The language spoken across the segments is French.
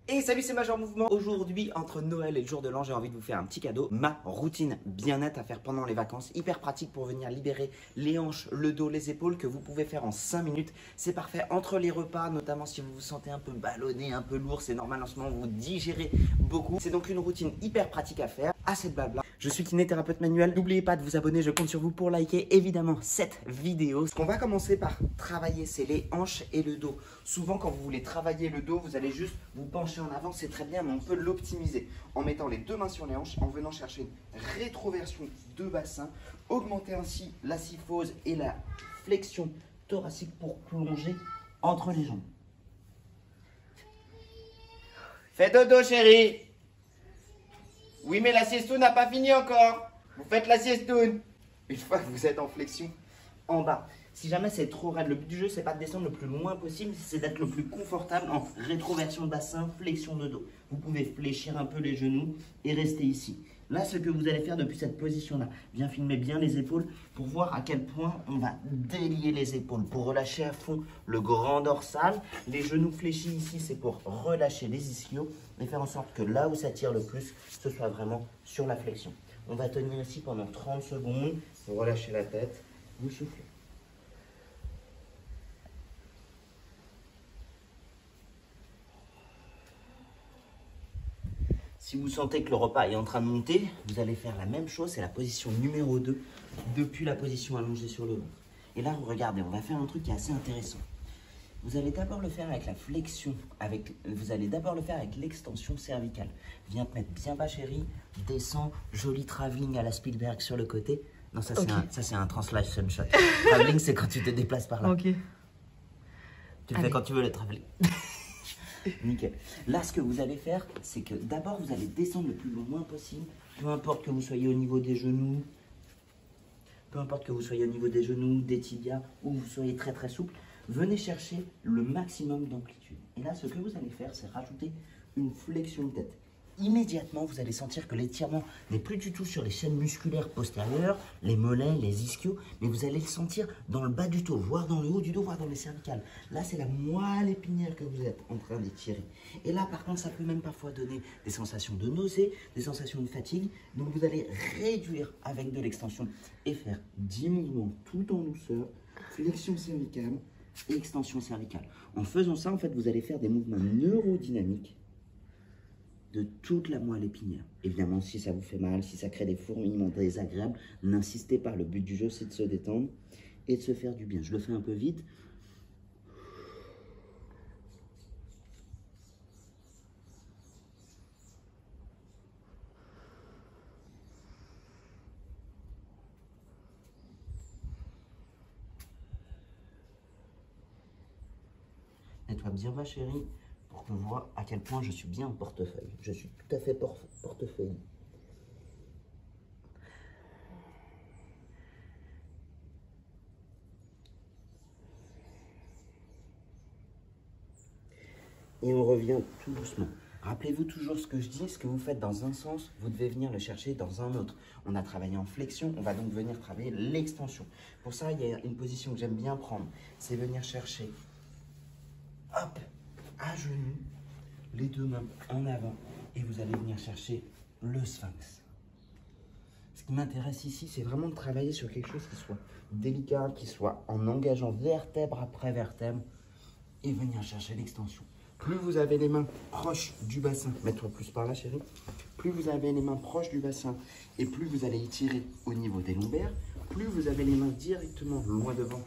Et salut, c'est Major Mouvement. Aujourd'hui, entre Noël et le jour de l'an, j'ai envie de vous faire un petit cadeau. Ma routine bien-être à faire pendant les vacances. Hyper pratique pour venir libérer les hanches, le dos, les épaules que vous pouvez faire en 5 minutes. C'est parfait entre les repas, notamment si vous vous sentez un peu ballonné, un peu lourd. C'est normal en ce moment, vous digérez beaucoup. C'est donc une routine hyper pratique à faire. Assez de blabla. Je suis kinésithérapeute manuel. N'oubliez pas de vous abonner. Je compte sur vous pour liker évidemment cette vidéo. Ce qu'on va commencer par travailler, c'est les hanches et le dos. Souvent, quand vous voulez travailler le dos, vous allez juste vous pencher en avant. C'est très bien, mais on peut l'optimiser en mettant les deux mains sur les hanches, en venant chercher une rétroversion de bassin, augmenter ainsi la syphose et la flexion thoracique pour plonger entre les jambes. Fais dodo, chérie. Oui, mais la siestoune n'a pas fini encore. Vous faites la siestoune. Une fois que vous êtes en flexion, en bas. Si jamais c'est trop raide, le but du jeu, c'est pas de descendre le plus loin possible, c'est d'être le plus confortable en rétroversion de bassin, flexion de dos. Vous pouvez fléchir un peu les genoux et rester ici. Là, ce que vous allez faire depuis cette position-là, bien filmer bien les épaules pour voir à quel point on va délier les épaules, pour relâcher à fond le grand dorsal. Les genoux fléchis ici, c'est pour relâcher les ischios et faire en sorte que là où ça tire le plus, ce soit vraiment sur la flexion. On va tenir ici pendant 30 secondes, vous relâchez la tête, vous soufflez. Si vous sentez que le repas est en train de monter, vous allez faire la même chose, c'est la position numéro 2, depuis la position allongée sur le ventre. Et là, regardez, on va faire un truc qui est assez intéressant. Vous allez d'abord le faire avec la flexion, vous allez d'abord le faire avec l'extension cervicale. Viens te mettre bien bas, chérie, descends, joli travelling à la Spielberg sur le côté. Non, ça c'est un translation shot. Travelling, c'est quand tu te déplaces par là. Ok. Tu le fais quand tu veux, le travelling. Nickel. Là, ce que vous allez faire, c'est que d'abord, vous allez descendre le plus loin possible. Peu importe que vous soyez au niveau des genoux, des tibias, ou vous soyez très très souple, venez chercher le maximum d'amplitude. Et là, ce que vous allez faire, c'est rajouter une flexion de tête. Immédiatement, vous allez sentir que l'étirement n'est plus du tout sur les chaînes musculaires postérieures, les mollets, les ischios, mais vous allez le sentir dans le bas du dos, voire dans le haut du dos, voire dans les cervicales. Là, c'est la moelle épinière que vous êtes en train d'étirer. Et là, par contre, ça peut même parfois donner des sensations de nausée, des sensations de fatigue. Donc, vous allez réduire avec de l'extension et faire 10 mouvements tout en douceur, flexion cervicale et extension cervicale. En faisant ça, en fait, vous allez faire des mouvements neurodynamiques de toute la moelle épinière. Évidemment, si ça vous fait mal, si ça crée des fourmillements désagréables, n'insistez pas. Le but du jeu, c'est de se détendre et de se faire du bien. Je le fais un peu vite. Mets-toi bien bas, chérie, pour que je vois à quel point je suis bien en portefeuille. Je suis tout à fait portefeuille. Et on revient tout doucement. Rappelez-vous toujours ce que je dis, ce que vous faites dans un sens, vous devez venir le chercher dans un autre. On a travaillé en flexion, on va donc venir travailler l'extension. Pour ça, il y a une position que j'aime bien prendre, c'est venir chercher, hop, à genoux, les deux mains en avant, et vous allez venir chercher le sphinx. Ce qui m'intéresse ici, c'est vraiment de travailler sur quelque chose qui soit délicat, qui soit en engageant vertèbre après vertèbre, et venir chercher l'extension. Plus vous avez les mains proches du bassin, mets-toi plus par là, chérie. Plus vous avez les mains proches du bassin et plus vous allez étirer au niveau des lombaires, plus vous avez les mains directement loin devant,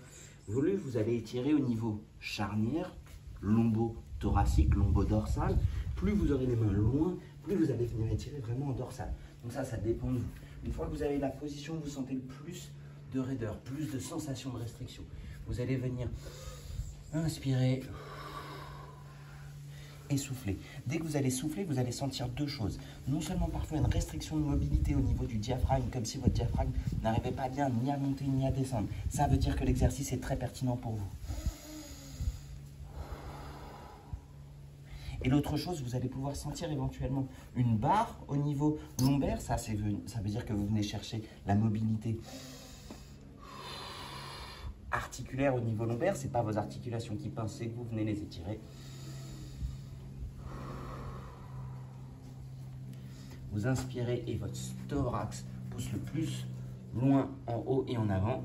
plus vous allez étirer au niveau charnière, lombo-thoracique, lombo-dorsal. Plus vous aurez les mains loin, plus vous allez venir étirer vraiment en dorsal. Donc ça dépend de vous. Une fois que vous avez la position, vous sentez le plus de raideur, plus de sensation de restriction. Vous allez venir inspirer et souffler. Dès que vous allez souffler, vous allez sentir deux choses. Non seulement parfois une restriction de mobilité au niveau du diaphragme, comme si votre diaphragme n'arrivait pas bien ni à monter ni à descendre. Ça veut dire que l'exercice est très pertinent pour vous. Et l'autre chose, vous allez pouvoir sentir éventuellement une barre au niveau lombaire. Ça veut dire que vous venez chercher la mobilité articulaire au niveau lombaire. Ce n'est pas vos articulations qui pincent, c'est que vous venez les étirer. Vous inspirez et votre thorax pousse le plus loin en haut et en avant.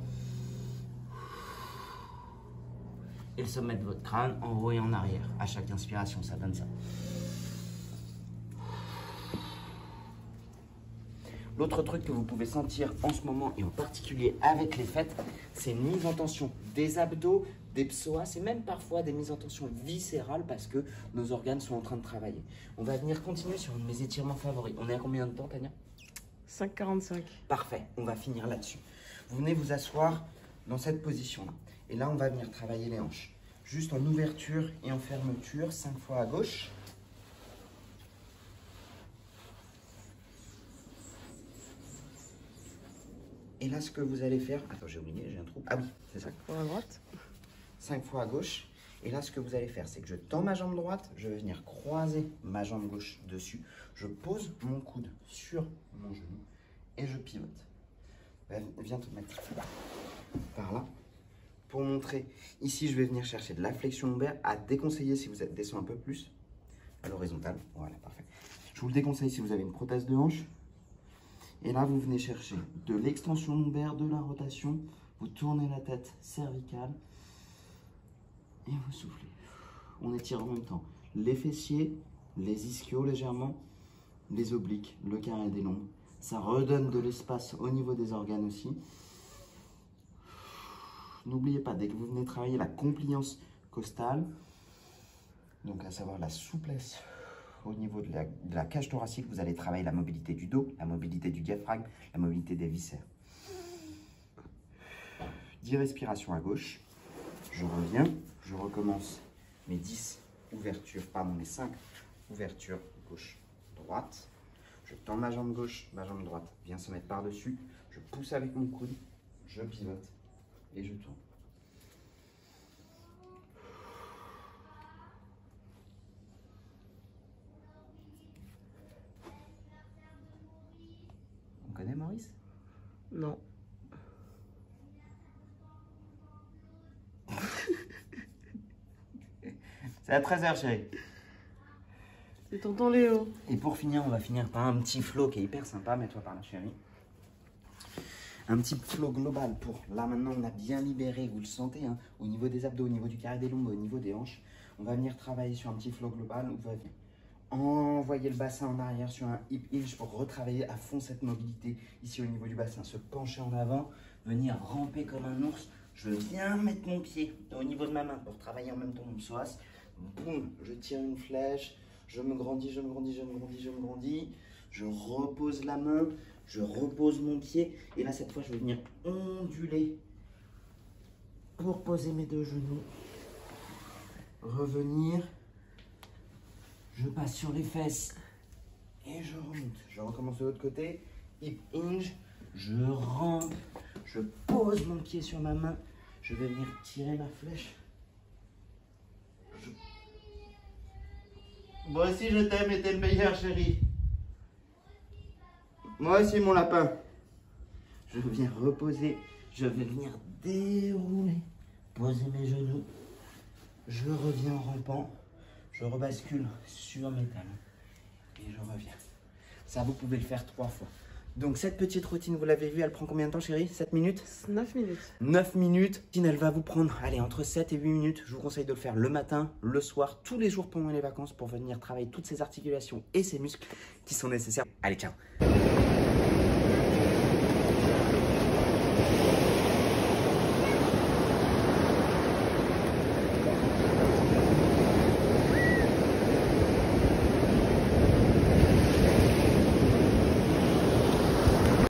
Et le sommet de votre crâne en haut et en arrière. À chaque inspiration, ça donne ça. L'autre truc que vous pouvez sentir en ce moment, et en particulier avec les fêtes, c'est une mise en tension des abdos, des psoas, et même parfois des mises en tension viscérales parce que nos organes sont en train de travailler. On va venir continuer sur un de mes étirements favoris. On est à combien de temps, Tania? 5,45. Parfait, on va finir là-dessus. Vous venez vous asseoir dans cette position-là. Et là, on va venir travailler les hanches. Juste en ouverture et en fermeture, 5 fois à gauche. Et là, ce que vous allez faire... Attends, j'ai oublié, j'ai un trou. Ah oui, c'est ça. 5 fois à droite. 5 fois à gauche. Et là, ce que vous allez faire, c'est que je tends ma jambe droite, je vais venir croiser ma jambe gauche dessus. Je pose mon coude sur mon genou et je pivote. Viens te mettre par là. Pour montrer, ici, je vais venir chercher de la flexion lombaire à déconseiller si vous êtes descend un peu plus à l'horizontale. Voilà, parfait. Je vous le déconseille si vous avez une prothèse de hanche. Et là, vous venez chercher de l'extension lombaire, de la rotation. Vous tournez la tête cervicale. Et vous soufflez. On étire en même temps les fessiers, les ischios légèrement, les obliques, le carré des lombes. Ça redonne de l'espace au niveau des organes aussi. N'oubliez pas, dès que vous venez travailler la compliance costale, donc à savoir la souplesse au niveau de la cage thoracique, vous allez travailler la mobilité du dos, la mobilité du diaphragme, la mobilité des viscères. 10 respirations à gauche. Je reviens, je recommence mes 10 ouvertures, pardon, mes 5 ouvertures gauche-droite. Je tends ma jambe gauche, ma jambe droite vient se mettre par-dessus. Je pousse avec mon coude, je pivote et je tourne. On connaît Maurice? Non. C'est à 13h, chérie. C'est tonton Léo. Et pour finir, on va finir par un petit flow qui est hyper sympa. Mets-toi par là, chérie. Un petit flow global pour... Là, maintenant, on a bien libéré, vous le sentez, hein, au niveau des abdos, au niveau du carré des lombes, au niveau des hanches. On va venir travailler sur un petit flow global où on va venir envoyer le bassin en arrière sur un hip hinge pour retravailler à fond cette mobilité ici au niveau du bassin. Se pencher en avant, venir ramper comme un ours. Je viens mettre mon pied au niveau de ma main pour travailler en même temps mon psoas. Boum, je tire une flèche, je me grandis, je me grandis, je me grandis, je me grandis. Je repose la main, je repose mon pied. Et là, cette fois, je vais venir onduler pour poser mes deux genoux. Revenir. Je passe sur les fesses et je remonte. Je recommence de l'autre côté. Hip hinge. Je rampe. Je pose mon pied sur ma main. Je vais venir tirer ma flèche. Moi aussi, je t'aime et t'es le meilleur, chérie. Moi aussi, mon lapin. Je viens reposer. Je vais venir dérouler. Poser mes genoux. Je reviens en rampant. Je rebascule sur mes talons et je reviens. Ça, vous pouvez le faire 3 fois. Donc, cette petite routine, vous l'avez vue, elle prend combien de temps, chérie? 7 minutes? 9 minutes. 9 minutes. Elle va vous prendre, allez, entre 7 et 8 minutes. Je vous conseille de le faire le matin, le soir, tous les jours pendant les vacances pour venir travailler toutes ces articulations et ces muscles qui sont nécessaires. Allez, ciao!